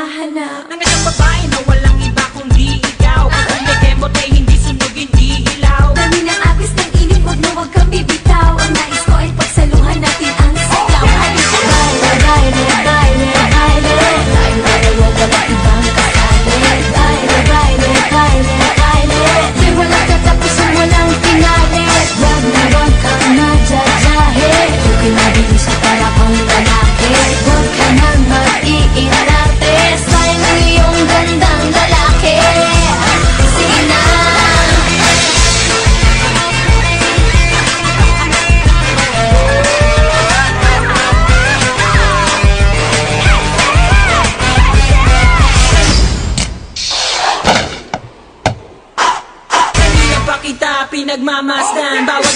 hahanap ng isang babae na walang iba kundi ikaw. Kung may kemot ay hindi sunugin, iilaw. Dami ng agos ng init, huwag na huwag kang bibitaw. Ang nais ko ay pagsaluhan natin ang sigaw. Halika baile, baile, baile, baile, baile, huwag walang ibang kasali. Baile, baile, baile, baile, di walang katapusan, walang pinali. Wag na wag kang madyajahe, huwag ka na bilis para kang lalaki. Huwag ka nang mag-iinarte, style ng iyong gandang lalaki. Sige na. Kanina pa kita pinagmamasdan, bawat